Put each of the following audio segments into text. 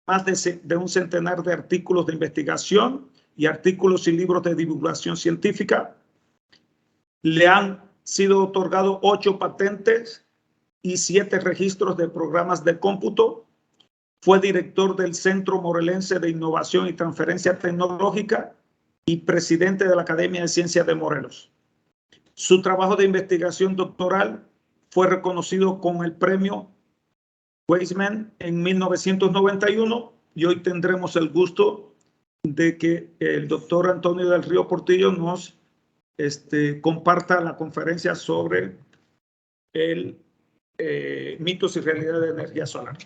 más de un centenar de artículos de investigación y artículos y libros de divulgación científica. Le han sido otorgados 8 patentes y 7 registros de programas de cómputo. Fue director del Centro Morelense de Innovación y Transferencia Tecnológica y presidente de la Academia de Ciencias de Morelos. Su trabajo de investigación doctoral fue reconocido con el premio Weizmann en 1991 y hoy tendremos el gusto de que el doctor Antonio del Río Portillo nos comparta la conferencia sobre el mitos y realidades de energía solar.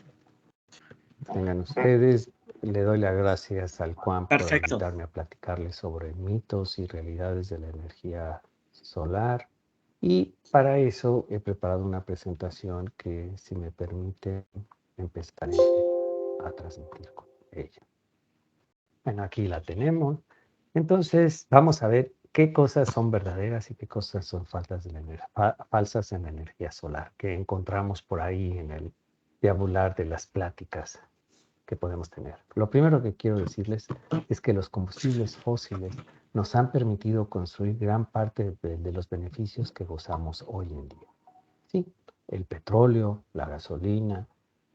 Tengan ustedes, le doy las gracias al Juan por invitarme a platicarles sobre mitos y realidades de la energía solar. Y para eso he preparado una presentación que, si me permiten, empezaré a transmitir con ella. Bueno, aquí la tenemos. Entonces, vamos a ver qué cosas son verdaderas y qué cosas son falsas en la energía solar, que encontramos por ahí en el deambular de las pláticas que podemos tener. Lo primero que quiero decirles es que los combustibles fósiles nos han permitido construir gran parte de los beneficios que gozamos hoy en día. Sí, el petróleo, la gasolina,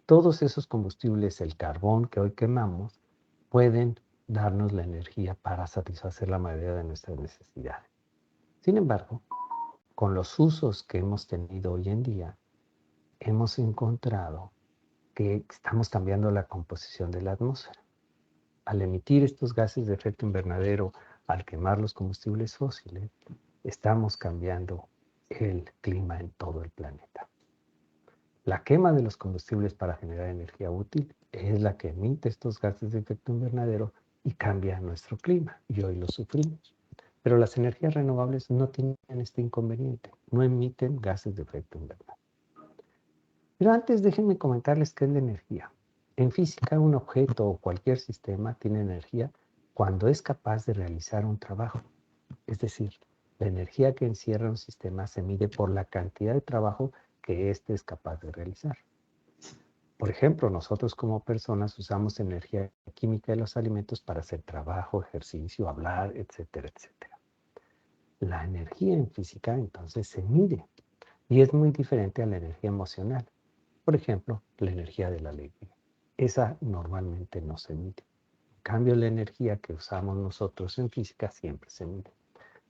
todos esos combustibles, el carbón que hoy quemamos, pueden darnos la energía para satisfacer la mayoría de nuestras necesidades. Sin embargo, con los usos que hemos tenido hoy en día, hemos encontrado que estamos cambiando la composición de la atmósfera. Al emitir estos gases de efecto invernadero, al quemar los combustibles fósiles, estamos cambiando el clima en todo el planeta. La quema de los combustibles para generar energía útil es la que emite estos gases de efecto invernadero y cambia nuestro clima, y hoy lo sufrimos. Pero las energías renovables no tienen este inconveniente, no emiten gases de efecto invernadero. Pero antes déjenme comentarles qué es la energía. En física, un objeto o cualquier sistema tiene energía cuando es capaz de realizar un trabajo. Es decir, la energía que encierra un sistema se mide por la cantidad de trabajo que éste es capaz de realizar. Por ejemplo, nosotros como personas usamos energía química de los alimentos para hacer trabajo, ejercicio, hablar, etcétera, etcétera. La energía en física entonces se mide y es muy diferente a la energía emocional. Por ejemplo, la energía de la alegría. Esa normalmente no se mide. En cambio, la energía que usamos nosotros en física siempre se mide.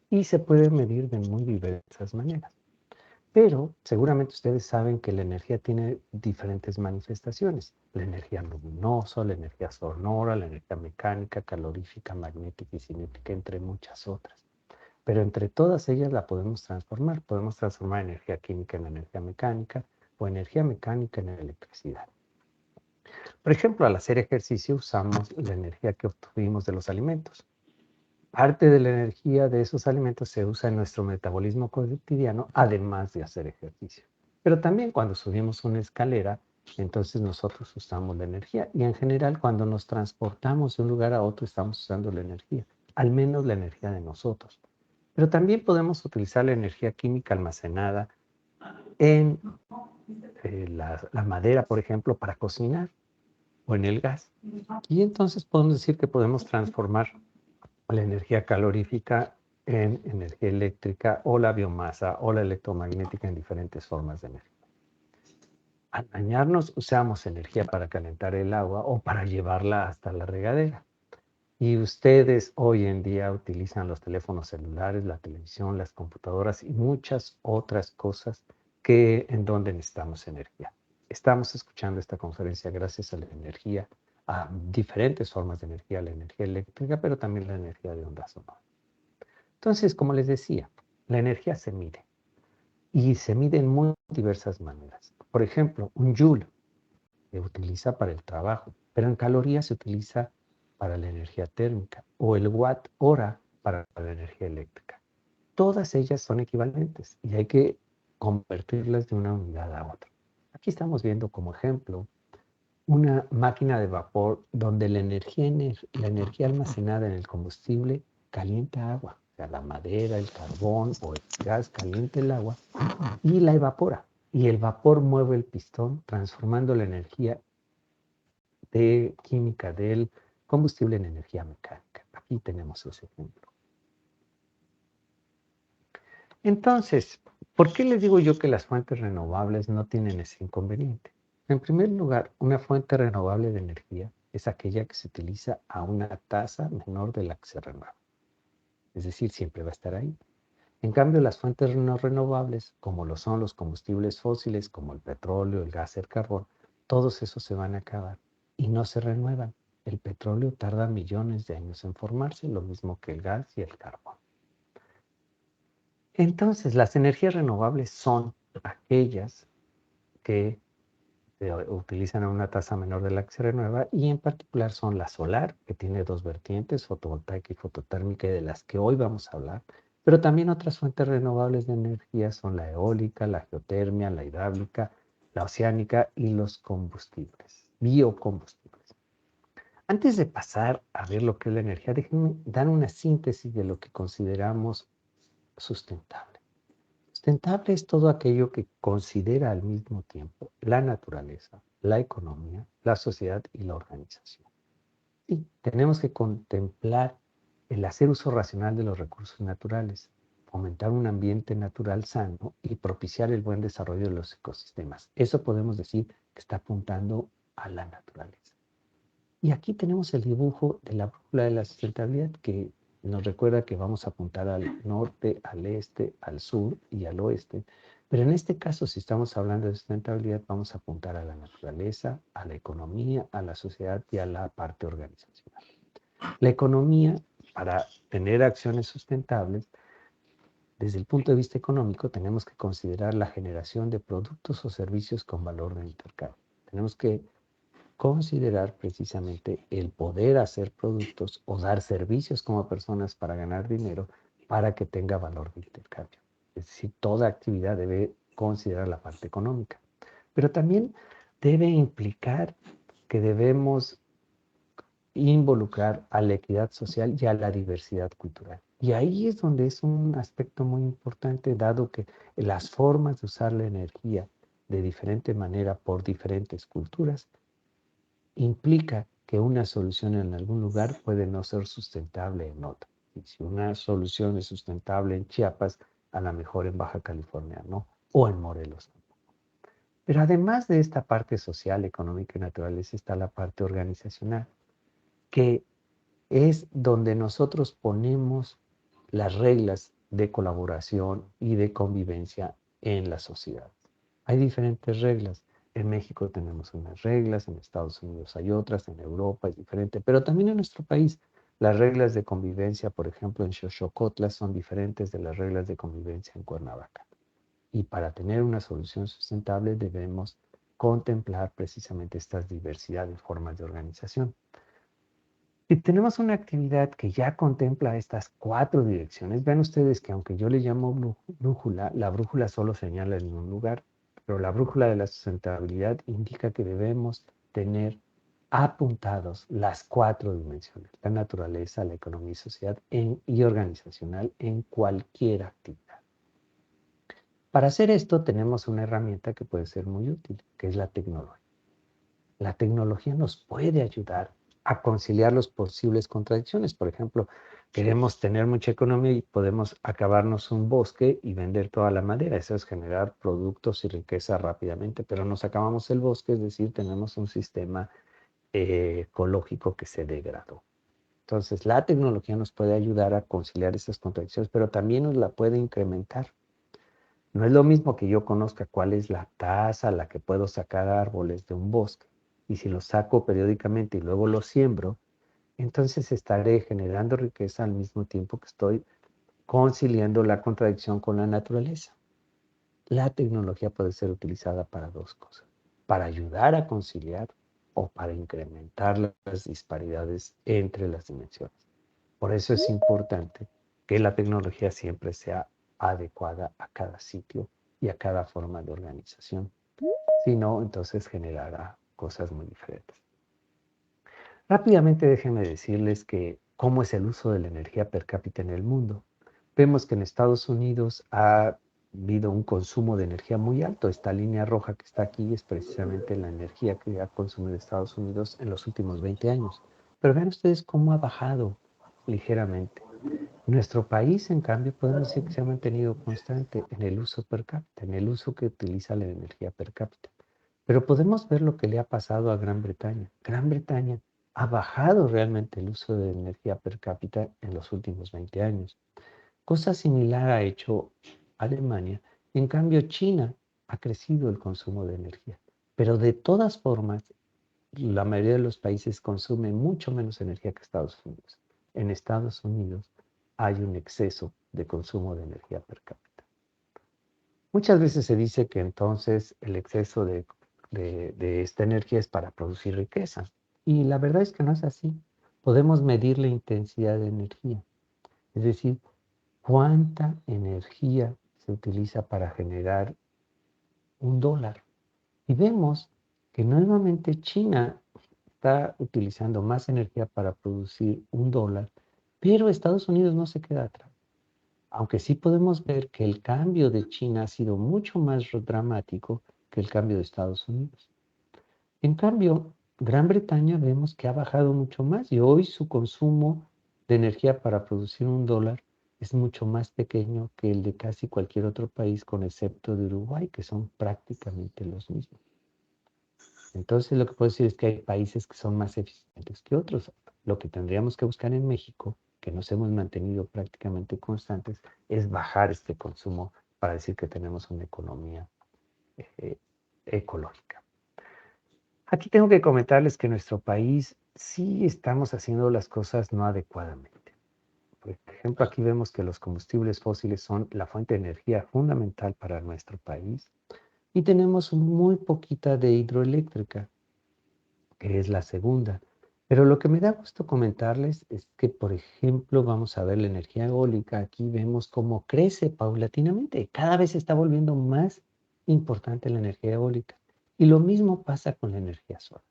Y se puede medir de muy diversas maneras. Pero seguramente ustedes saben que la energía tiene diferentes manifestaciones. La energía luminosa, la energía sonora, la energía mecánica, calorífica, magnética y cinética, entre muchas otras. Pero entre todas ellas la podemos transformar. Podemos transformar energía química en energía mecánica o energía mecánica en electricidad. Por ejemplo, al hacer ejercicio usamos la energía que obtuvimos de los alimentos. Parte de la energía de esos alimentos se usa en nuestro metabolismo cotidiano, además de hacer ejercicio. Pero también cuando subimos una escalera, entonces nosotros usamos la energía. Y en general, cuando nos transportamos de un lugar a otro, estamos usando la energía, al menos la energía de nosotros. Pero también podemos utilizar la energía química almacenada en la madera, por ejemplo, para cocinar, o en el gas. Y entonces podemos decir que podemos transformar la energía calorífica en energía eléctrica, o la biomasa o la electromagnética en diferentes formas de energía. Al bañarnos usamos energía para calentar el agua o para llevarla hasta la regadera. Y ustedes hoy en día utilizan los teléfonos celulares, la televisión, las computadoras y muchas otras cosas en donde necesitamos energía. Estamos escuchando esta conferencia gracias a la energía, a diferentes formas de energía, la energía eléctrica, pero también la energía de ondas sonoras. Entonces, como les decía, la energía se mide y se mide en muy diversas maneras. Por ejemplo, un joule se utiliza para el trabajo, pero en calorías se utiliza para la energía térmica, o el watt hora para la energía eléctrica. Todas ellas son equivalentes y hay que convertirlas de una unidad a otra. Aquí estamos viendo como ejemplo una máquina de vapor donde la energía almacenada en el combustible calienta agua. O sea, la madera, el carbón o el gas calienta el agua y la evapora. Y el vapor mueve el pistón, transformando la energía de química del combustible en energía mecánica. Aquí tenemos ese ejemplo. Entonces, ¿por qué les digo yo que las fuentes renovables no tienen ese inconveniente? En primer lugar, una fuente renovable de energía es aquella que se utiliza a una tasa menor de la que se renueva. Es decir, siempre va a estar ahí. En cambio, las fuentes no renovables, como lo son los combustibles fósiles, como el petróleo, el gas, el carbón, todos esos se van a acabar y no se renuevan. El petróleo tarda millones de años en formarse, lo mismo que el gas y el carbón. Entonces, las energías renovables son aquellas que se utilizan a una tasa menor de la que se renueva y en particular son la solar, que tiene dos vertientes, fotovoltaica y fototérmica, y de las que hoy vamos a hablar, pero también otras fuentes renovables de energía son la eólica, la geotermia, la hidráulica, la oceánica y los combustibles, biocombustibles. Antes de pasar a ver lo que es la energía, déjenme dar una síntesis de lo que consideramos sustentable. Sustentable es todo aquello que considera al mismo tiempo la naturaleza, la economía, la sociedad y la organización. Sí, tenemos que contemplar el hacer uso racional de los recursos naturales, fomentar un ambiente natural sano y propiciar el buen desarrollo de los ecosistemas. Eso podemos decir que está apuntando a la naturaleza. Y aquí tenemos el dibujo de la brújula de la sustentabilidad que nos recuerda que vamos a apuntar al norte, al este, al sur y al oeste. Pero en este caso, si estamos hablando de sustentabilidad, vamos a apuntar a la naturaleza, a la economía, a la sociedad y a la parte organizacional. La economía, para tener acciones sustentables, desde el punto de vista económico, tenemos que considerar la generación de productos o servicios con valor de intercambio. Tenemos que considerar precisamente el poder hacer productos o dar servicios como personas para ganar dinero para que tenga valor de intercambio. Es decir, toda actividad debe considerar la parte económica, pero también debe implicar que debemos involucrar a la equidad social y a la diversidad cultural. Y ahí es donde es un aspecto muy importante, dado que las formas de usar la energía de diferente manera por diferentes culturas implica que una solución en algún lugar puede no ser sustentable en otro. Y si una solución es sustentable en Chiapas, a lo mejor en Baja California no, o en Morelos. Pero además de esta parte social, económica y naturaleza está la parte organizacional, que es donde nosotros ponemos las reglas de colaboración y de convivencia en la sociedad. Hay diferentes reglas. En México tenemos unas reglas, en Estados Unidos hay otras, en Europa es diferente, pero también en nuestro país las reglas de convivencia, por ejemplo, en Xochocotla son diferentes de las reglas de convivencia en Cuernavaca. Y para tener una solución sustentable debemos contemplar precisamente estas diversidades de formas de organización. Si tenemos una actividad que ya contempla estas 4 direcciones, vean ustedes que aunque yo le llamo brújula, la brújula solo señala en un lugar, pero la brújula de la sustentabilidad indica que debemos tener apuntados las 4 dimensiones, la naturaleza, la economía y sociedad y organizacional en cualquier actividad. Para hacer esto tenemos una herramienta que puede ser muy útil, que es la tecnología. La tecnología nos puede ayudar a conciliar las posibles contradicciones. Por ejemplo, queremos tener mucha economía y podemos acabarnos un bosque y vender toda la madera. Eso es generar productos y riqueza rápidamente, pero nos acabamos el bosque, es decir, tenemos un sistema ecológico que se degradó. Entonces, la tecnología nos puede ayudar a conciliar esas contradicciones, pero también nos la puede incrementar. No es lo mismo que yo conozca cuál es la tasa a la que puedo sacar árboles de un bosque. Y si los saco periódicamente y luego los siembro, entonces estaré generando riqueza al mismo tiempo que estoy conciliando la contradicción con la naturaleza. La tecnología puede ser utilizada para 2 cosas, para ayudar a conciliar o para incrementar las disparidades entre las dimensiones. Por eso es importante que la tecnología siempre sea adecuada a cada sitio y a cada forma de organización. Si no, entonces generará cosas muy diferentes. Rápidamente déjenme decirles que cómo es el uso de la energía per cápita en el mundo. Vemos que en Estados Unidos ha habido un consumo de energía muy alto. Esta línea roja que está aquí es precisamente la energía que ha consumido Estados Unidos en los últimos 20 años. Pero vean ustedes cómo ha bajado ligeramente. Nuestro país, en cambio, podemos decir que se ha mantenido constante en el uso per cápita, en el uso que utiliza la energía per cápita. Pero podemos ver lo que le ha pasado a Gran Bretaña. Gran Bretaña ha bajado realmente el uso de energía per cápita en los últimos 20 años. Cosa similar ha hecho Alemania. En cambio, China ha crecido el consumo de energía. Pero de todas formas, la mayoría de los países consumen mucho menos energía que Estados Unidos. En Estados Unidos hay un exceso de consumo de energía per cápita. Muchas veces se dice que entonces el exceso de esta energía es para producir riqueza. Y la verdad es que no es así. Podemos medir la intensidad de energía. Es decir, cuánta energía se utiliza para generar $1. Y vemos que nuevamente China está utilizando más energía para producir $1, pero Estados Unidos no se queda atrás. Aunque sí podemos ver que el cambio de China ha sido mucho más dramático que el cambio de Estados Unidos. En cambio, Gran Bretaña vemos que ha bajado mucho más y hoy su consumo de energía para producir $1 es mucho más pequeño que el de casi cualquier otro país, con excepto de Uruguay, que son prácticamente los mismos. Entonces, lo que puedo decir es que hay países que son más eficientes que otros. Lo que tendríamos que buscar en México, que nos hemos mantenido prácticamente constantes, es bajar este consumo para decir que tenemos una economía ecológica. Aquí tengo que comentarles que en nuestro país sí estamos haciendo las cosas no adecuadamente. Por ejemplo, aquí vemos que los combustibles fósiles son la fuente de energía fundamental para nuestro país y tenemos muy poquita de hidroeléctrica, que es la segunda. Pero lo que me da gusto comentarles es que, por ejemplo, vamos a ver la energía eólica. Aquí vemos cómo crece paulatinamente. Cada vez se está volviendo más importante la energía eólica. Y lo mismo pasa con la energía solar.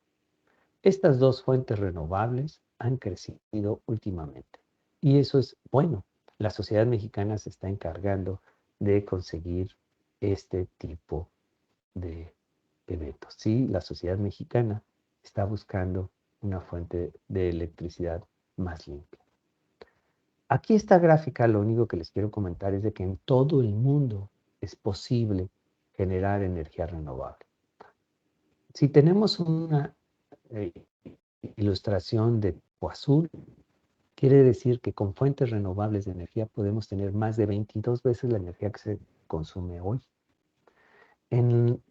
Estas dos fuentes renovables han crecido últimamente. Y eso es bueno. La sociedad mexicana se está encargando de conseguir este tipo de eventos. Sí, la sociedad mexicana está buscando una fuente de electricidad más limpia. Aquí esta gráfica, lo único que les quiero comentar es de que en todo el mundo es posible generar energía renovable. Si tenemos una ilustración de tipo azul, quiere decir que con fuentes renovables de energía podemos tener más de 22 veces la energía que se consume hoy.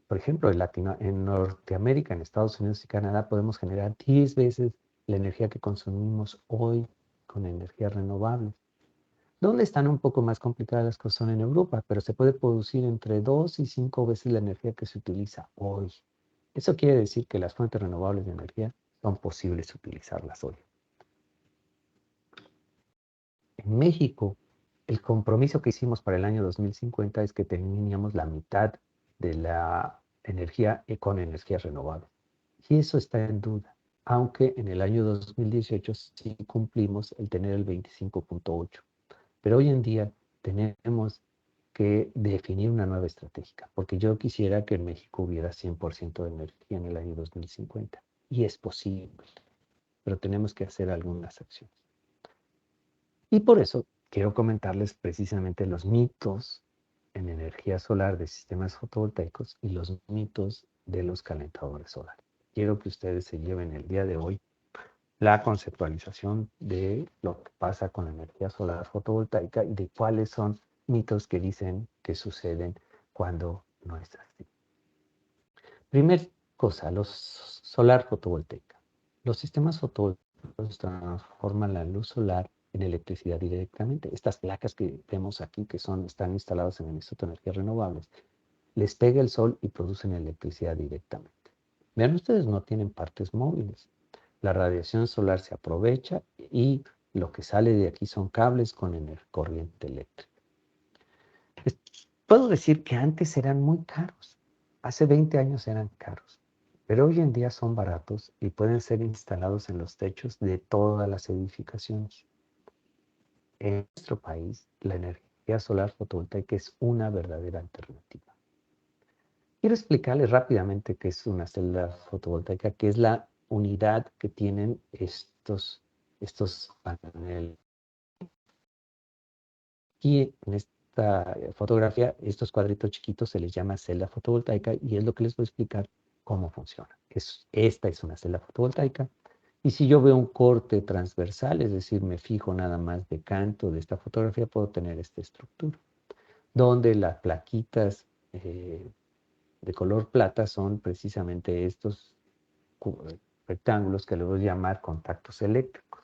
Por ejemplo, en Norteamérica, en Estados Unidos y Canadá, podemos generar 10 veces la energía que consumimos hoy con energías renovables. Donde están un poco más complicadas las cosas son en Europa, pero se puede producir entre 2 y 5 veces la energía que se utiliza hoy. Eso quiere decir que las fuentes renovables de energía son posibles utilizarlas hoy. En México, el compromiso que hicimos para el año 2050 es que teníamos la mitad de la energía con energías renovables. Y eso está en duda, aunque en el año 2018 sí cumplimos el tener el 25.8. Pero hoy en día tenemos que definir una nueva estrategia, porque yo quisiera que en México hubiera 100% de energía en el año 2050. Y es posible, pero tenemos que hacer algunas acciones. Y por eso quiero comentarles precisamente los mitos en energía solar de sistemas fotovoltaicos y los mitos de los calentadores solares. Quiero que ustedes se lleven el día de hoy la conceptualización de lo que pasa con la energía solar fotovoltaica y de cuáles son mitos que dicen que suceden cuando no es así. Primer cosa, los solar fotovoltaica. Los sistemas fotovoltaicos transforman la luz solar en electricidad directamente. Estas placas que vemos aquí, que están instaladas en el Instituto de Energías Renovables, les pega el sol y producen electricidad directamente. Vean ustedes, no tienen partes móviles. La radiación solar se aprovecha y lo que sale de aquí son cables con corriente eléctrica. Puedo decir que antes eran muy caros. Hace 20 años eran caros. Pero hoy en día son baratos y pueden ser instalados en los techos de todas las edificaciones. En nuestro país, la energía energía solar fotovoltaica es una verdadera alternativa. Quiero explicarles rápidamente qué es una celda fotovoltaica, que es la unidad que tienen estos paneles. Aquí en esta fotografía, estos cuadritos chiquitos se les llama celda fotovoltaica y es lo que les voy a explicar cómo funciona. Esta es una celda fotovoltaica y si yo veo un corte transversal, es decir, me fijo nada más de canto de esta fotografía, puedo tener esta estructura, donde las plaquitas de color plata son precisamente estos rectángulos que le voy a llamar contactos eléctricos.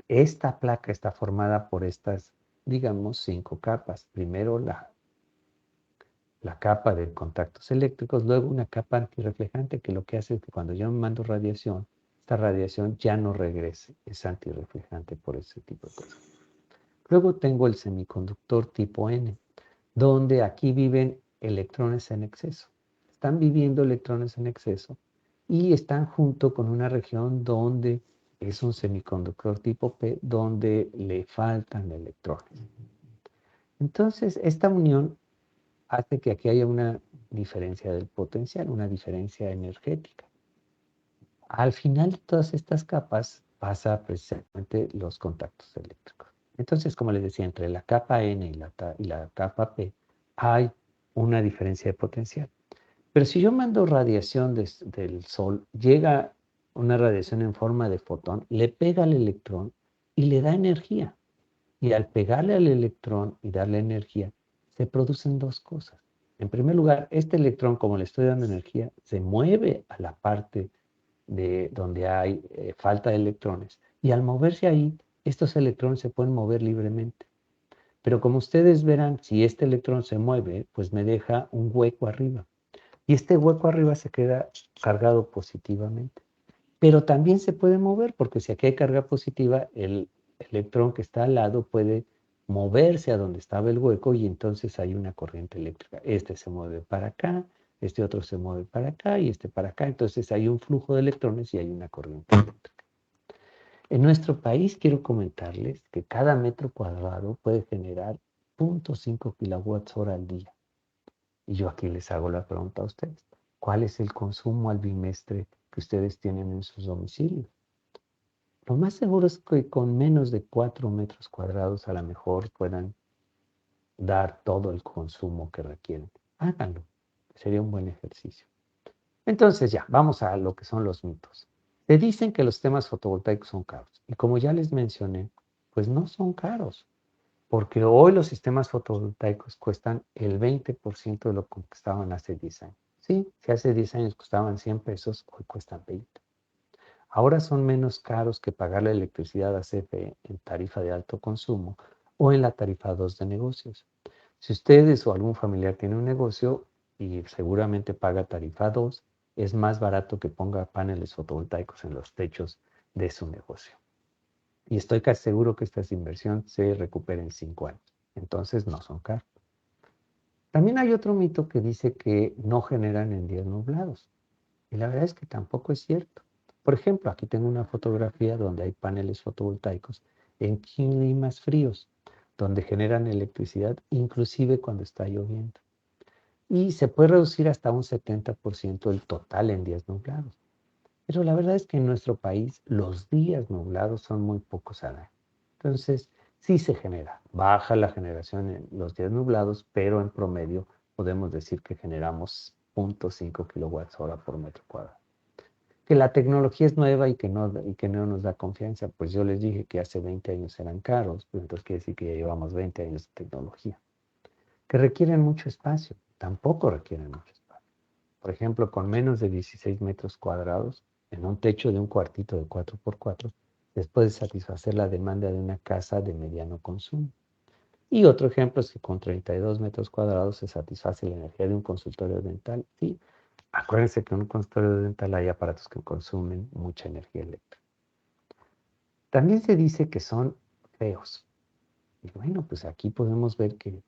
Esta placa está formada por estas, digamos, 5 capas. Primero la capa de contactos eléctricos, luego una capa antirreflejante que lo que hace es que cuando yo mando radiación, esta radiación ya no regrese, es antirreflejante por ese tipo de cosas. Luego tengo el semiconductor tipo N, donde aquí viven electrones en exceso. Están viviendo electrones en exceso y están junto con una región donde es un semiconductor tipo P, donde le faltan electrones. Entonces, esta unión hace que aquí haya una diferencia del potencial, una diferencia energética. Al final de todas estas capas pasa precisamente los contactos eléctricos. Entonces, como les decía, entre la capa N y la capa P hay una diferencia de potencial. Pero si yo mando radiación del Sol, llega una radiación en forma de fotón, le pega al electrón y le da energía. Y al pegarle al electrón y darle energía, se producen dos cosas. En primer lugar, este electrón, como le estoy dando energía, se mueve a la parte de donde hay falta de electrones. Y al moverse ahí, estos electrones se pueden mover libremente. Pero como ustedes verán, si este electrón se mueve, pues me deja un hueco arriba. Y este hueco arriba se queda cargado positivamente. Pero también se puede mover, porque si aquí hay carga positiva, el electrón que está al lado puede moverse a donde estaba el hueco y entonces hay una corriente eléctrica. Este se mueve para acá, este otro se mueve para acá y este para acá. Entonces hay un flujo de electrones y hay una corriente eléctrica. En nuestro país quiero comentarles que cada metro cuadrado puede generar 0.5 kilowatts hora al día. Y yo aquí les hago la pregunta a ustedes. ¿Cuál es el consumo al bimestre que ustedes tienen en sus domicilios? Lo más seguro es que con menos de 4 metros cuadrados a lo mejor puedan dar todo el consumo que requieren. Háganlo. Sería un buen ejercicio. Entonces ya, vamos a lo que son los mitos. Se dicen que los sistemas fotovoltaicos son caros. Y como ya les mencioné, pues no son caros. Porque hoy los sistemas fotovoltaicos cuestan el 20% de lo que costaban hace 10 años. Sí, si hace 10 años costaban 100 pesos, hoy cuestan 20. Ahora son menos caros que pagar la electricidad a CFE en tarifa de alto consumo o en la tarifa 2 de negocios. Si ustedes o algún familiar tiene un negocio y seguramente paga tarifa 2, es más barato que ponga paneles fotovoltaicos en los techos de su negocio. Y estoy casi seguro que esta inversión se recupera en 5 años. Entonces no son caros. También hay otro mito que dice que no generan en días nublados. Y la verdad es que tampoco es cierto. Por ejemplo, aquí tengo una fotografía donde hay paneles fotovoltaicos en climas fríos, donde generan electricidad inclusive cuando está lloviendo. Y se puede reducir hasta un 70% el total en días nublados. Pero la verdad es que en nuestro país los días nublados son muy pocos al año. Entonces, sí se genera. Baja la generación en los días nublados, pero en promedio podemos decir que generamos 0.5 kilowatts hora por metro cuadrado. Que la tecnología es nueva y que no nos da confianza. Pues yo les dije que hace 20 años eran caros, pues entonces quiere decir que ya llevamos 20 años de tecnología. Que requieren mucho espacio. Tampoco requieren mucho espacio. Por ejemplo, con menos de 16 metros cuadrados, en un techo de un cuartito de 4x4, les puede satisfacer la demanda de una casa de mediano consumo. Y otro ejemplo es que con 32 metros cuadrados se satisface la energía de un consultorio dental. Sí, acuérdense que en un consultorio dental hay aparatos que consumen mucha energía eléctrica. También se dice que son feos. Y bueno, pues aquí podemos ver que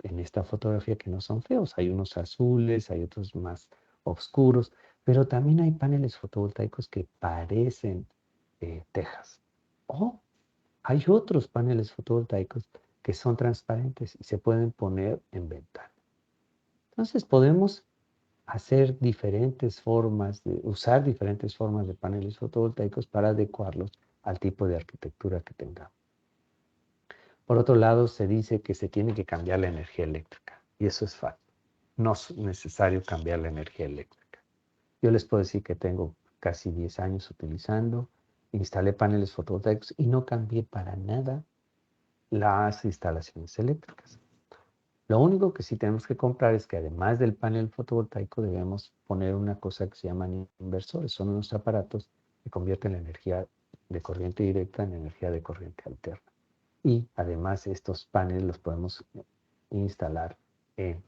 en esta fotografía que no son feos. Hay unos azules, hay otros más oscuros, pero también hay paneles fotovoltaicos que parecen tejas. O hay otros paneles fotovoltaicos que son transparentes y se pueden poner en ventana. Entonces podemos hacer diferentes formas, usar diferentes formas de paneles fotovoltaicos para adecuarlos al tipo de arquitectura que tengamos. Por otro lado, se dice que se tiene que cambiar la energía eléctrica y eso es falso. No es necesario cambiar la energía eléctrica. Yo les puedo decir que tengo casi 10 años utilizando, instalé paneles fotovoltaicos y no cambié para nada las instalaciones eléctricas. Lo único que sí tenemos que comprar es que además del panel fotovoltaico debemos poner una cosa que se llaman inversores. Son unos aparatos que convierten la energía de corriente directa en energía de corriente alterna. Y además estos paneles los podemos instalar en,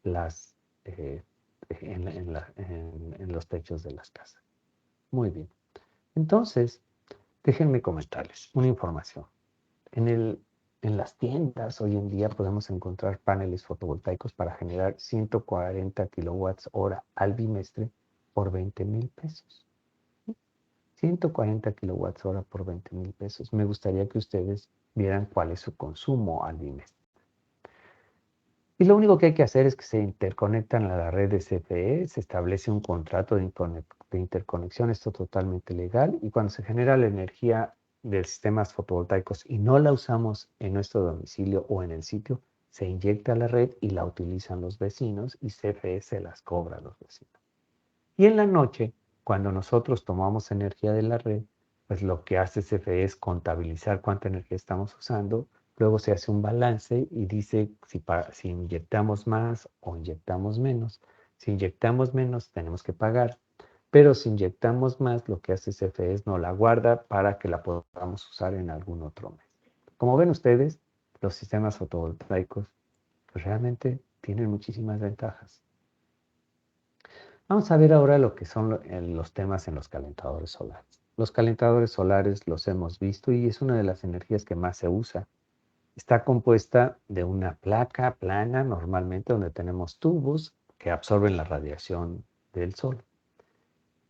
las, en los techos de las casas. Muy bien. Entonces, déjenme comentarles una información. En las tiendas hoy en día podemos encontrar paneles fotovoltaicos para generar 140 kilowatts hora al bimestre por 20,000 pesos. 140 kilowatts hora por 20,000 pesos. Me gustaría que ustedes vieran cuál es su consumo al bimestre. Y lo único que hay que hacer es que se interconectan a la red de CFE, se establece un contrato de interconexión, esto es totalmente legal, y cuando se genera la energía de sistemas fotovoltaicos y no la usamos en nuestro domicilio o en el sitio, se inyecta a la red y la utilizan los vecinos y CFE se las cobra a los vecinos. Y en la noche, cuando nosotros tomamos energía de la red, pues lo que hace CFE es contabilizar cuánta energía estamos usando, luego se hace un balance y dice si inyectamos más o inyectamos menos. Si inyectamos menos, tenemos que pagar. Pero si inyectamos más, lo que hace CFE es no la guarda para que la podamos usar en algún otro mes. Como ven ustedes, los sistemas fotovoltaicos pues realmente tienen muchísimas ventajas. Vamos a ver ahora lo que son los temas en los calentadores solares. Los calentadores solares los hemos visto y es una de las energías que más se usa. Está compuesta de una placa plana, normalmente donde tenemos tubos que absorben la radiación del sol.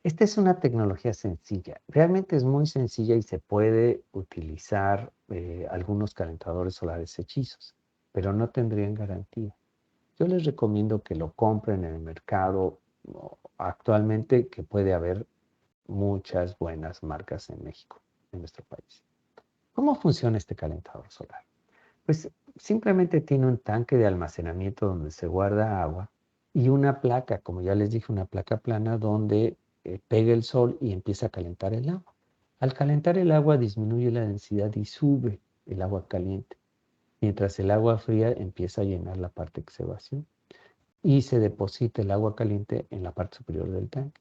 Esta es una tecnología sencilla, realmente es muy sencilla y se puede utilizar algunos calentadores solares hechizos, pero no tendrían garantía. Yo les recomiendo que lo compren en el mercado actualmente, que puede haber muchas buenas marcas en México, en nuestro país. ¿Cómo funciona este calentador solar? Pues simplemente tiene un tanque de almacenamiento donde se guarda agua y una placa, como ya les dije, una placa plana donde pega el sol y empieza a calentar el agua. Al calentar el agua disminuye la densidad y sube el agua caliente, mientras el agua fría empieza a llenar la parte que se vació y se deposita el agua caliente en la parte superior del tanque.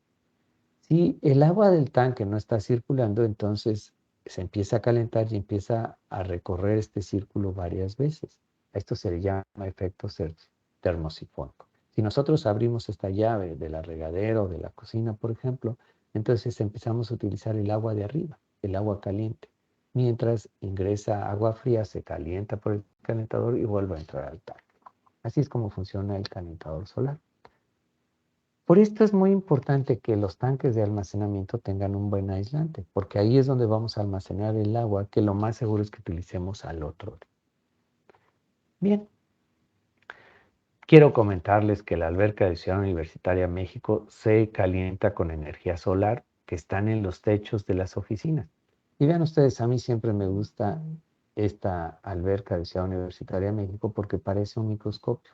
Si el agua del tanque no está circulando, entonces se empieza a calentar y empieza a recorrer este círculo varias veces. Esto se le llama efecto termosifónico. Si nosotros abrimos esta llave de la regadera o de la cocina, por ejemplo, entonces empezamos a utilizar el agua de arriba, el agua caliente. Mientras ingresa agua fría, se calienta por el calentador y vuelve a entrar al tanque. Así es como funciona el calentador solar. Por esto es muy importante que los tanques de almacenamiento tengan un buen aislante, porque ahí es donde vamos a almacenar el agua, que lo más seguro es que utilicemos al otro día. Bien, quiero comentarles que la alberca de Ciudad Universitaria México se calienta con energía solar que están en los techos de las oficinas. Y vean ustedes, a mí siempre me gusta esta alberca de Ciudad Universitaria México porque parece un microscopio.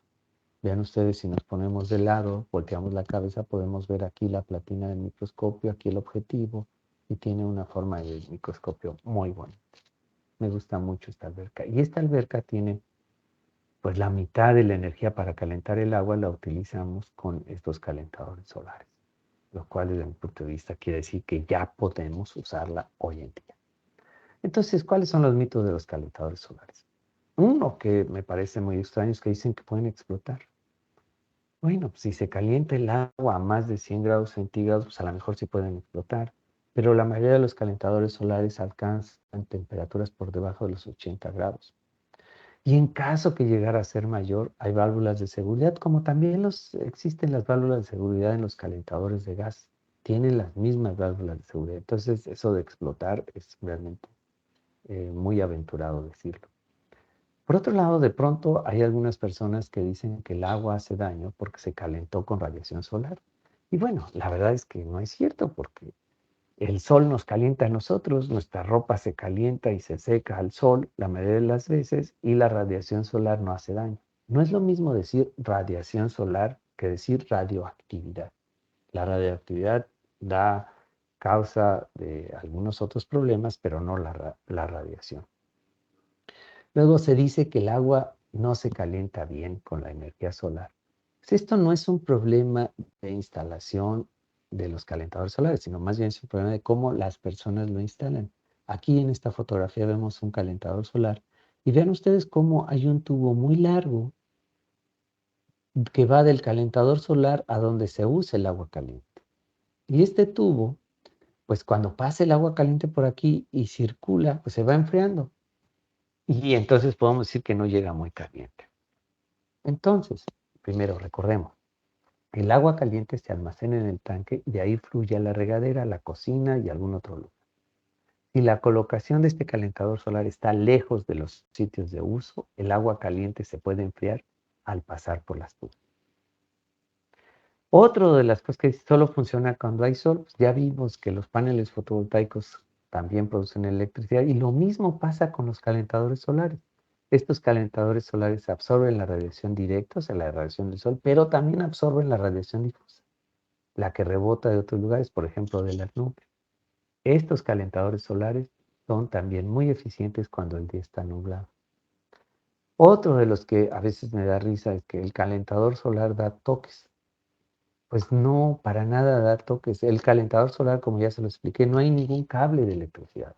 Vean ustedes, si nos ponemos de lado, volteamos la cabeza, podemos ver aquí la platina del microscopio, aquí el objetivo, y tiene una forma de microscopio muy bonita. Me gusta mucho esta alberca. Y esta alberca tiene, pues la mitad de la energía para calentar el agua la utilizamos con estos calentadores solares, lo cual desde mi punto de vista quiere decir que ya podemos usarla hoy en día. Entonces, ¿cuáles son los mitos de los calentadores solares? Uno que me parece muy extraño es que dicen que pueden explotar. Bueno, pues si se calienta el agua a más de 100 grados centígrados, pues a lo mejor sí pueden explotar, pero la mayoría de los calentadores solares alcanzan temperaturas por debajo de los 80 grados. Y en caso que llegara a ser mayor, hay válvulas de seguridad, como también existen las válvulas de seguridad en los calentadores de gas. Tienen las mismas válvulas de seguridad. Entonces, eso de explotar es realmente muy aventurado decirlo. Por otro lado, de pronto hay algunas personas que dicen que el agua hace daño porque se calentó con radiación solar. Y bueno, la verdad es que no es cierto porque el sol nos calienta a nosotros, nuestra ropa se calienta y se seca al sol la mayoría de las veces y la radiación solar no hace daño. No es lo mismo decir radiación solar que decir radioactividad. La radioactividad da causa de algunos otros problemas, pero no la radiación. Luego se dice que el agua no se calienta bien con la energía solar. Pues esto no es un problema de instalación de los calentadores solares, sino más bien es un problema de cómo las personas lo instalan. Aquí en esta fotografía vemos un calentador solar y vean ustedes cómo hay un tubo muy largo que va del calentador solar a donde se usa el agua caliente. Y este tubo, pues cuando pasa el agua caliente por aquí y circula, pues se va enfriando. Y entonces podemos decir que no llega muy caliente. Entonces, primero recordemos, el agua caliente se almacena en el tanque y de ahí fluye a la regadera, a la cocina y a algún otro lugar. Si la colocación de este calentador solar está lejos de los sitios de uso, el agua caliente se puede enfriar al pasar por las tubas. Otro de las cosas que solo funciona cuando hay sol, pues ya vimos que los paneles fotovoltaicos también producen electricidad y lo mismo pasa con los calentadores solares. Estos calentadores solares absorben la radiación directa, o sea, la radiación del sol, pero también absorben la radiación difusa, la que rebota de otros lugares, por ejemplo, de las nubes. Estos calentadores solares son también muy eficientes cuando el día está nublado. Otro de los que a veces me da risa es que el calentador solar da toques. Pues no, para nada da toques. El calentador solar, como ya se lo expliqué, no hay ningún cable de electricidad.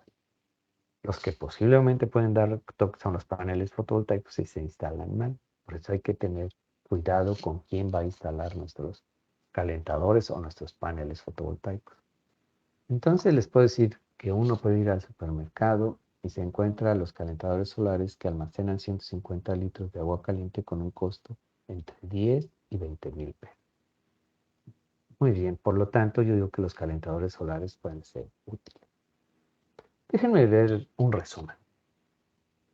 Los que posiblemente pueden dar toques son los paneles fotovoltaicos si se instalan mal. Por eso hay que tener cuidado con quién va a instalar nuestros calentadores o nuestros paneles fotovoltaicos. Entonces les puedo decir que uno puede ir al supermercado y se encuentra los calentadores solares que almacenan 150 litros de agua caliente con un costo entre 10 y 20 mil pesos. Muy bien, por lo tanto yo digo que los calentadores solares pueden ser útiles. Déjenme ver un resumen.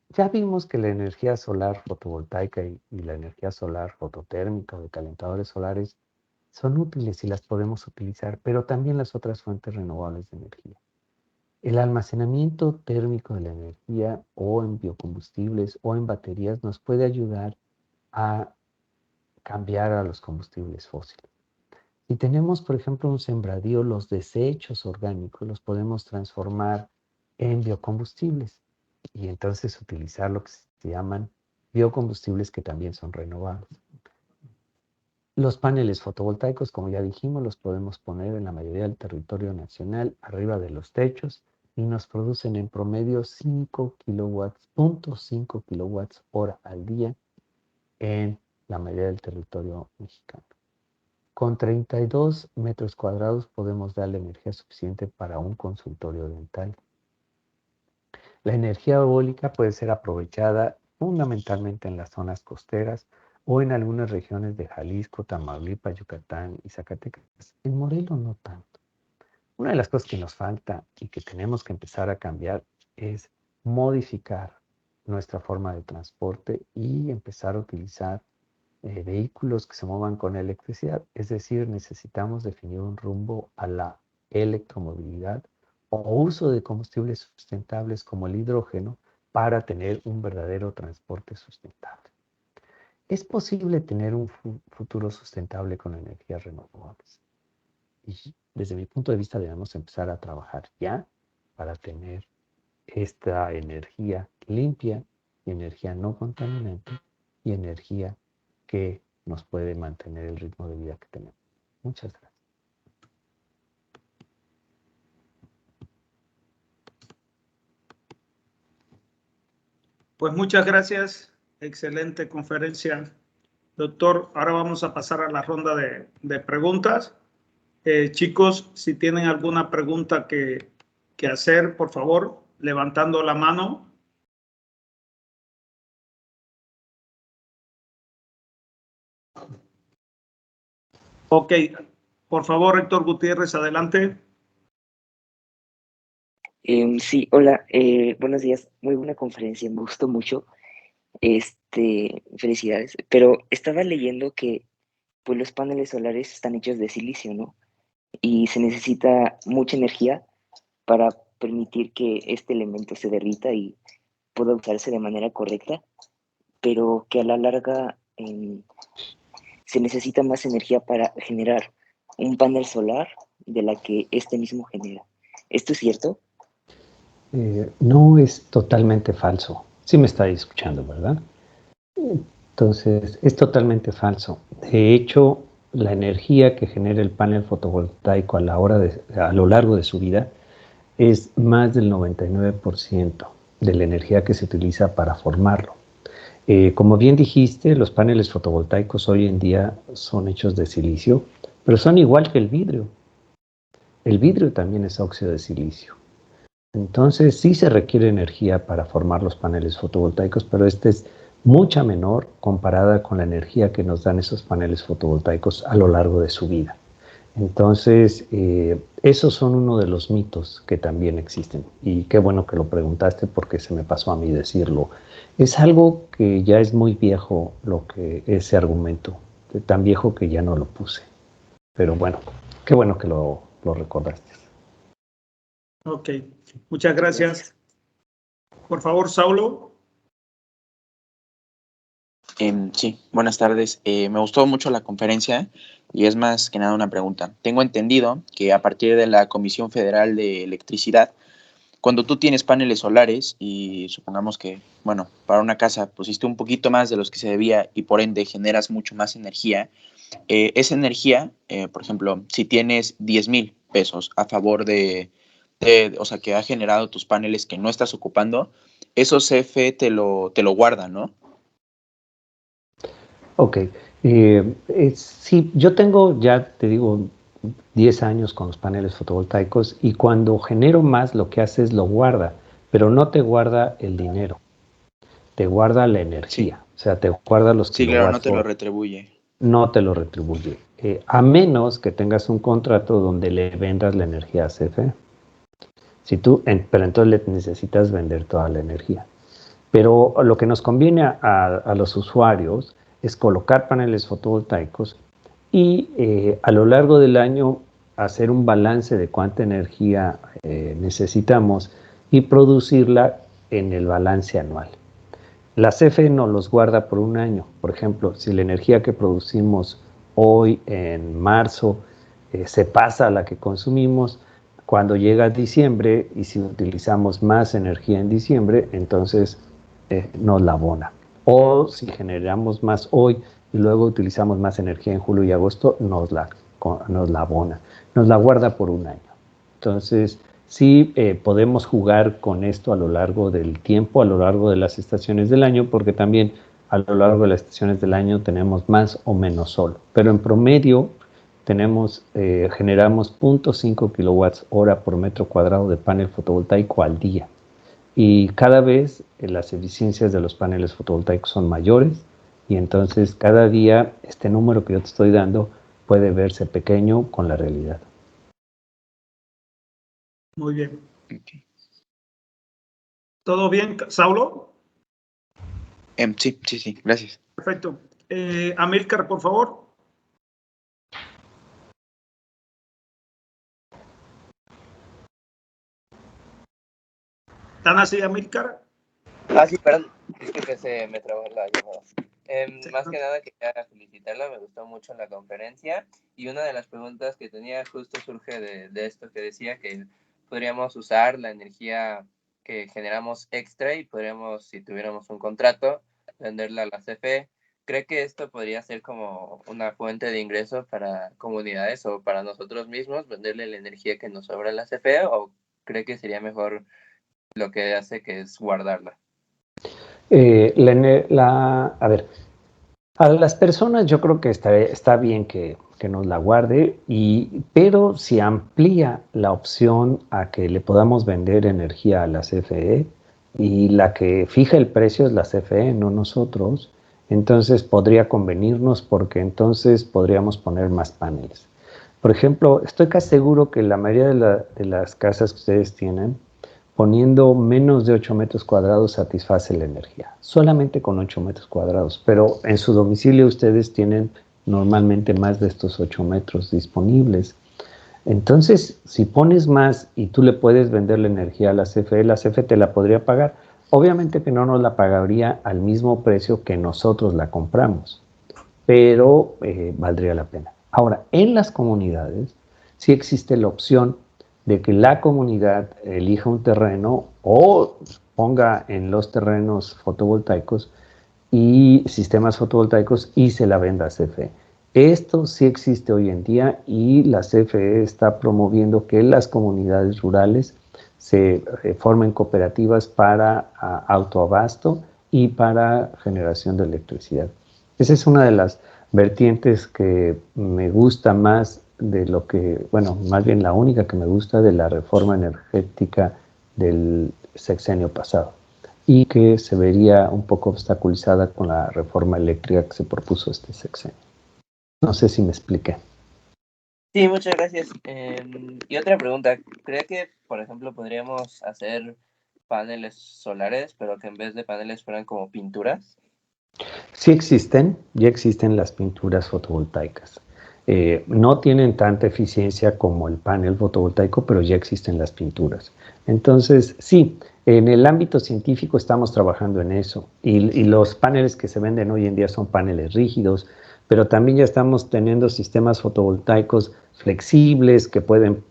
Ya vimos que la energía solar fotovoltaica y la energía solar fototérmica o de calentadores solares son útiles y las podemos utilizar, pero también las otras fuentes renovables de energía. El almacenamiento térmico de la energía o en biocombustibles o en baterías nos puede ayudar a cambiar a los combustibles fósiles. Si tenemos, por ejemplo, un sembradío, los desechos orgánicos los podemos transformar en biocombustibles y entonces utilizar lo que se llaman biocombustibles que también son renovables. Los paneles fotovoltaicos, como ya dijimos, los podemos poner en la mayoría del territorio nacional, arriba de los techos, y nos producen en promedio 5 kilowatts, 0.5 kilowatts hora al día en la mayoría del territorio mexicano. Con 32 metros cuadrados podemos darle energía suficiente para un consultorio dental. La energía eólica puede ser aprovechada fundamentalmente en las zonas costeras o en algunas regiones de Jalisco, Tamaulipas, Yucatán y Zacatecas. En Morelos no tanto. Una de las cosas que nos falta y que tenemos que empezar a cambiar es modificar nuestra forma de transporte y empezar a utilizar vehículos que se muevan con electricidad. Es decir, necesitamos definir un rumbo a la electromovilidad o uso de combustibles sustentables como el hidrógeno para tener un verdadero transporte sustentable. Es posible tener un futuro sustentable con energías renovables. Y desde mi punto de vista debemos empezar a trabajar ya para tener esta energía limpia, energía no contaminante y energía que nos puede mantener el ritmo de vida que tenemos. Muchas gracias. Pues muchas gracias. Excelente conferencia, doctor. Ahora vamos a pasar a la ronda de preguntas. Chicos, si tienen alguna pregunta que hacer, por favor, levantando la mano. Ok, por favor, Héctor Gutiérrez, adelante. Sí, hola, buenos días, muy buena conferencia, me gustó mucho. Felicidades. Pero estaba leyendo que pues los paneles solares están hechos de silicio, ¿no? Y se necesita mucha energía para permitir que este elemento se derrita y pueda usarse de manera correcta, pero que a la larga se necesita más energía para generar un panel solar de la que este mismo genera. ¿Esto es cierto? No es totalmente falso. Sí me está escuchando, ¿verdad? Entonces, es totalmente falso. De hecho, la energía que genera el panel fotovoltaico a lo largo de su vida es más del 99% de la energía que se utiliza para formarlo. Como bien dijiste, los paneles fotovoltaicos hoy en día son hechos de silicio, pero son igual que el vidrio. El vidrio también es óxido de silicio. Entonces sí se requiere energía para formar los paneles fotovoltaicos, pero esta es mucha menor comparada con la energía que nos dan esos paneles fotovoltaicos a lo largo de su vida. Entonces, esos son uno de los mitos que también existen. Y qué bueno que lo preguntaste porque se me pasó a mí decirlo. Es algo que ya es muy viejo, ese argumento, tan viejo que ya no lo puse. Pero bueno, qué bueno que lo recordaste. Ok, muchas gracias. Por favor, Saulo. Sí, buenas tardes. Me gustó mucho la conferencia y es más que nada una pregunta. Tengo entendido que a partir de la Comisión Federal de Electricidad, cuando tú tienes paneles solares y supongamos que, bueno, para una casa pusiste un poquito más de los que se debía y por ende generas mucho más energía, esa energía, por ejemplo, si tienes 10,000 pesos a favor o sea, que ha generado tus paneles que no estás ocupando, eso CFE te lo guarda, ¿no? Ok, sí, yo tengo ya, te digo, 10 años con los paneles fotovoltaicos y cuando genero más lo que hace es lo guarda, pero no te guarda el dinero, te guarda la energía, Sí. O sea, te guarda los Sí, kilowatts. Claro, no te lo retribuye. No te lo retribuye, a menos que tengas un contrato donde le vendas la energía a CFE. Pero entonces le necesitas vender toda la energía. Pero lo que nos conviene a los usuarios es colocar paneles fotovoltaicos y a lo largo del año hacer un balance de cuánta energía necesitamos y producirla en el balance anual. La CFE nos los guarda por un año. Por ejemplo, si la energía que producimos hoy en marzo se pasa a la que consumimos, cuando llega diciembre y si utilizamos más energía en diciembre, entonces nos la abona. O si generamos más hoy y luego utilizamos más energía en julio y agosto, nos la abona. Nos la guarda por un año. Entonces, sí podemos jugar con esto a lo largo del tiempo, a lo largo de las estaciones del año, porque también a lo largo de las estaciones del año tenemos más o menos sol. Pero en promedio generamos 0.5 kilowatts hora por metro cuadrado de panel fotovoltaico al día. Y cada vez las eficiencias de los paneles fotovoltaicos son mayores y entonces cada día este número que yo te estoy dando puede verse pequeño con la realidad. Muy bien. Okay. ¿Todo bien, Saulo? Sí, gracias. Perfecto. Amílcar, por favor. ¿Están así, Amílcar? Sí, perdón, es que me trabó la llamada. Más que nada quería felicitarla, me gustó mucho la conferencia y una de las preguntas que tenía justo surge de esto que decía que podríamos usar la energía que generamos extra y podríamos, si tuviéramos un contrato, venderla a la CFE. ¿Cree que esto podría ser como una fuente de ingreso para comunidades o para nosotros mismos, venderle la energía que nos sobra a la CFE, o cree que sería mejor lo que hace, que es guardarla? A ver, a las personas yo creo que está bien que nos la guarde, pero si amplía la opción a que le podamos vender energía a la CFE y la que fija el precio es la CFE, no nosotros, entonces podría convenirnos porque entonces podríamos poner más paneles. Por ejemplo, estoy casi seguro que la mayoría de las casas que ustedes tienen poniendo menos de 8 metros cuadrados satisface la energía, solamente con 8 metros cuadrados, pero en su domicilio ustedes tienen normalmente más de estos 8 metros disponibles. Entonces, si pones más y tú le puedes vender la energía a la CFE te la podría pagar. Obviamente que no nos la pagaría al mismo precio que nosotros la compramos, pero valdría la pena. Ahora, en las comunidades sí existe la opción de que la comunidad elija un terreno o ponga en los terrenos fotovoltaicos y sistemas fotovoltaicos y se la venda a CFE. Esto sí existe hoy en día y la CFE está promoviendo que las comunidades rurales se formen cooperativas para autoabasto y para generación de electricidad. Esa es una de las vertientes que me gusta más de lo que, bueno, más bien la única que me gusta de la reforma energética del sexenio pasado y que se vería un poco obstaculizada con la reforma eléctrica que se propuso este sexenio. No sé si me expliqué. Sí, muchas gracias. Y otra pregunta, ¿cree que, por ejemplo, podríamos hacer paneles solares, pero que en vez de paneles fueran como pinturas? Sí existen, ya existen las pinturas fotovoltaicas. No tienen tanta eficiencia como el panel fotovoltaico, pero ya existen las pinturas. Entonces, sí, en el ámbito científico estamos trabajando en eso. Y los paneles que se venden hoy en día son paneles rígidos, pero también ya estamos teniendo sistemas fotovoltaicos flexibles que pueden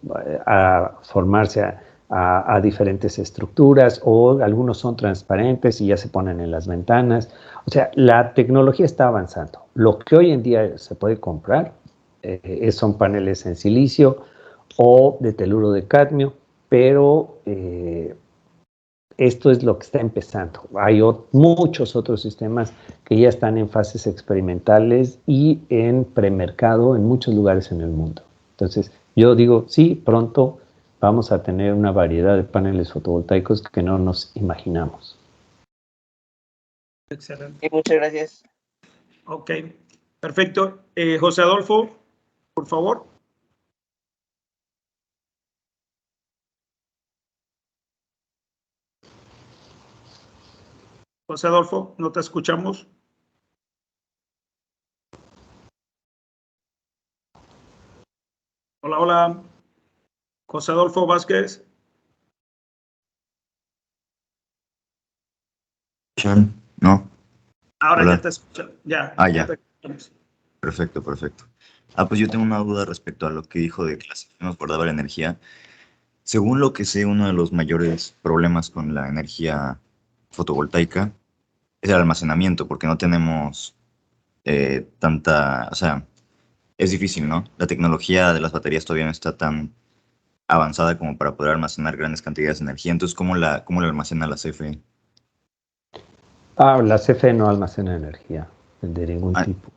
formarse a diferentes estructuras, o algunos son transparentes y ya se ponen en las ventanas. O sea, la tecnología está avanzando. Lo que hoy en día se puede comprar son paneles en silicio o de teluro de cadmio, pero esto es lo que está empezando. Hay muchos otros sistemas que ya están en fases experimentales y en premercado en muchos lugares en el mundo. Entonces, yo digo, sí, pronto vamos a tener una variedad de paneles fotovoltaicos que no nos imaginamos. Excelente. Sí, muchas gracias. Ok, perfecto. José Adolfo, por favor. José Adolfo, no te escuchamos. Hola, hola. José Adolfo Vázquez. No. Ahora Hola. ya te escucho. Ya. Ya. Te escuchamos. Perfecto. Pues yo tengo una duda respecto a lo que dijo de que la CFE nos guardaba la energía. Según lo que sé, uno de los mayores problemas con la energía fotovoltaica es el almacenamiento, porque no tenemos o sea, es difícil, ¿no? La tecnología de las baterías todavía no está tan avanzada como para poder almacenar grandes cantidades de energía. Entonces, ¿cómo la almacena la CFE? La CFE no almacena energía de ningún tipo.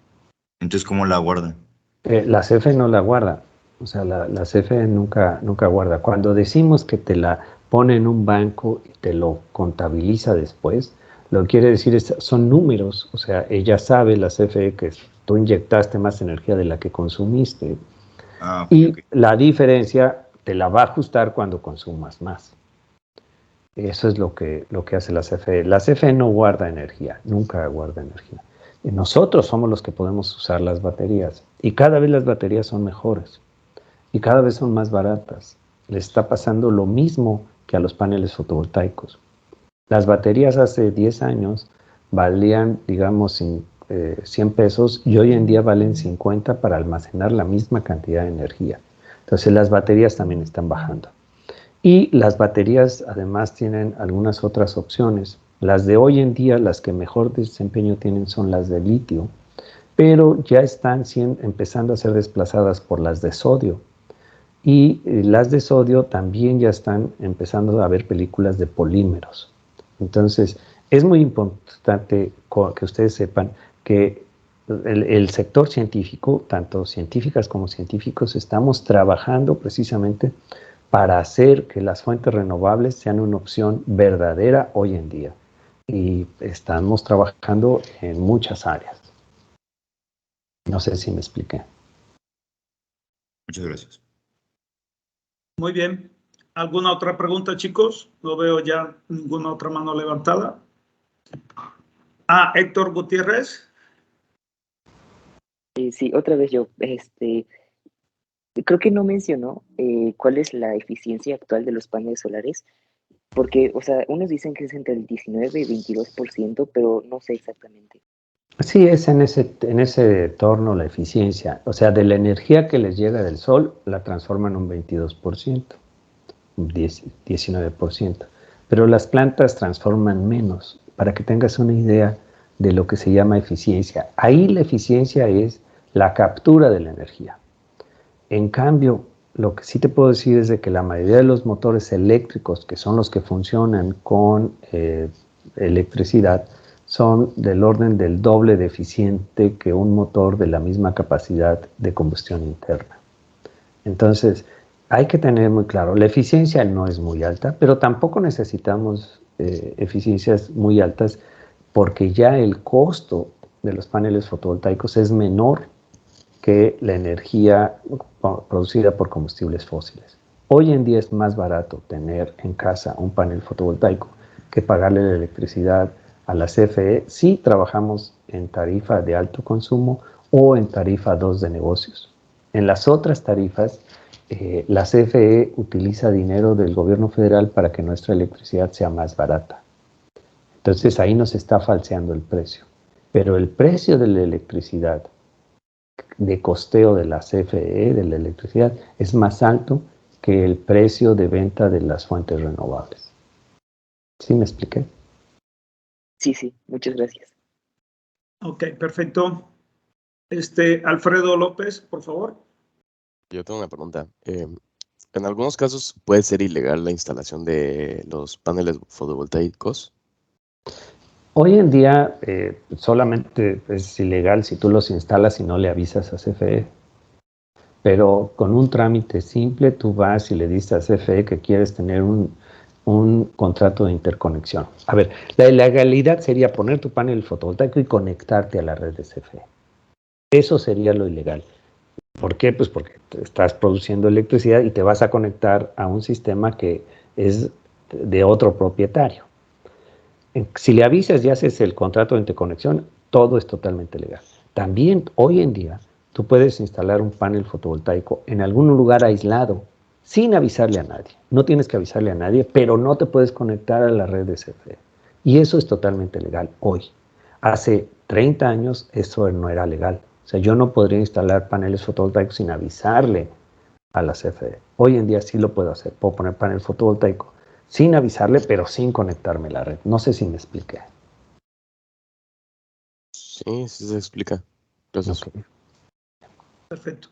Entonces, ¿cómo la guarda? La CFE no la guarda. O sea, la CFE nunca guarda. Cuando decimos que te la pone en un banco y te lo contabiliza después, lo que quiere decir son números. O sea, ella sabe, la CFE, que tú inyectaste más energía de la que consumiste. Y la diferencia te la va a ajustar cuando consumas más. Eso es lo que hace la CFE. La CFE no guarda energía, nunca guarda energía. Y nosotros somos los que podemos usar las baterías. Y cada vez las baterías son mejores. Y cada vez son más baratas. Les está pasando lo mismo que a los paneles fotovoltaicos. Las baterías hace 10 años valían, digamos, 100 pesos y hoy en día valen 50 para almacenar la misma cantidad de energía. Entonces las baterías también están bajando. Y las baterías además tienen algunas otras opciones. Las de hoy en día, las que mejor desempeño tienen son las de litio, pero ya están empezando a ser desplazadas por las de sodio. Y las de sodio también ya están empezando a ver películas de polímeros. Entonces, es muy importante que ustedes sepan que el sector científico, tanto científicas como científicos, estamos trabajando precisamente para hacer que las fuentes renovables sean una opción verdadera hoy en día. Y estamos trabajando en muchas áreas. No sé si me expliqué. Muchas gracias. Muy bien. ¿Alguna otra pregunta, chicos? No veo ya ninguna otra mano levantada. Héctor Gutiérrez. Sí, otra vez yo, creo que no mencionó cuál es la eficiencia actual de los paneles solares, porque, o sea, unos dicen que es entre el 19 y 22%, pero no sé exactamente. Sí, es en ese torno la eficiencia. O sea, de la energía que les llega del sol, la transforman un 22%, 19%. Pero las plantas transforman menos. Para que tengas una idea de lo que se llama eficiencia. Ahí la eficiencia es la captura de la energía. En cambio, lo que sí te puedo decir es de que la mayoría de los motores eléctricos, que son los que funcionan con electricidad, son del orden del doble de eficiente que un motor de la misma capacidad de combustión interna. Entonces, hay que tener muy claro, la eficiencia no es muy alta, pero tampoco necesitamos eficiencias muy altas porque ya el costo de los paneles fotovoltaicos es menor que la energía producida por combustibles fósiles. Hoy en día es más barato tener en casa un panel fotovoltaico que pagarle la electricidad a la CFE si trabajamos en tarifa de alto consumo o en tarifa 2 de negocios. En las otras tarifas, la CFE utiliza dinero del gobierno federal para que nuestra electricidad sea más barata. Entonces ahí nos está falseando el precio. Pero el precio de la electricidad de costeo de la CFE, de la electricidad, es más alto que el precio de venta de las fuentes renovables. ¿Sí me expliqué? Sí, muchas gracias. Ok, perfecto. Alfredo López, por favor. Yo tengo una pregunta. En algunos casos puede ser ilegal la instalación de los paneles fotovoltaicos. Hoy en día solamente es ilegal si tú los instalas y no le avisas a CFE. Pero con un trámite simple tú vas y le dices a CFE que quieres tener un contrato de interconexión. A ver, la ilegalidad sería poner tu panel fotovoltaico y conectarte a la red de CFE. Eso sería lo ilegal. ¿Por qué? Pues porque estás produciendo electricidad y te vas a conectar a un sistema que es de otro propietario. Si le avisas y haces el contrato de interconexión, todo es totalmente legal. También hoy en día tú puedes instalar un panel fotovoltaico en algún lugar aislado sin avisarle a nadie. No tienes que avisarle a nadie, pero no te puedes conectar a la red de CFE. Y eso es totalmente legal hoy. Hace 30 años eso no era legal. O sea, yo no podría instalar paneles fotovoltaicos sin avisarle a la CFE. Hoy en día sí lo puedo hacer. Puedo poner panel fotovoltaico sin avisarle, pero sin conectarme a la red. No sé si me expliqué. Sí se explica. Gracias. Okay. Perfecto.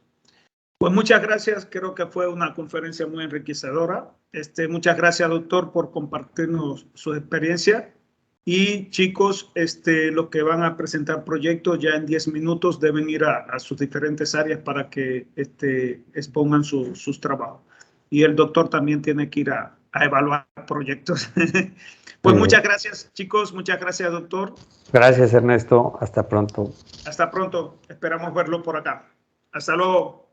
Pues muchas gracias. Creo que fue una conferencia muy enriquecedora. Muchas gracias, doctor, por compartirnos su experiencia. Y chicos, los que van a presentar proyectos ya en 10 minutos deben ir a sus diferentes áreas para que expongan sus trabajos. Y el doctor también tiene que ir a evaluar proyectos. Pues muchas gracias, chicos. Muchas gracias, doctor. Gracias, Ernesto. Hasta pronto. Hasta pronto. Esperamos verlo por acá. Hasta luego.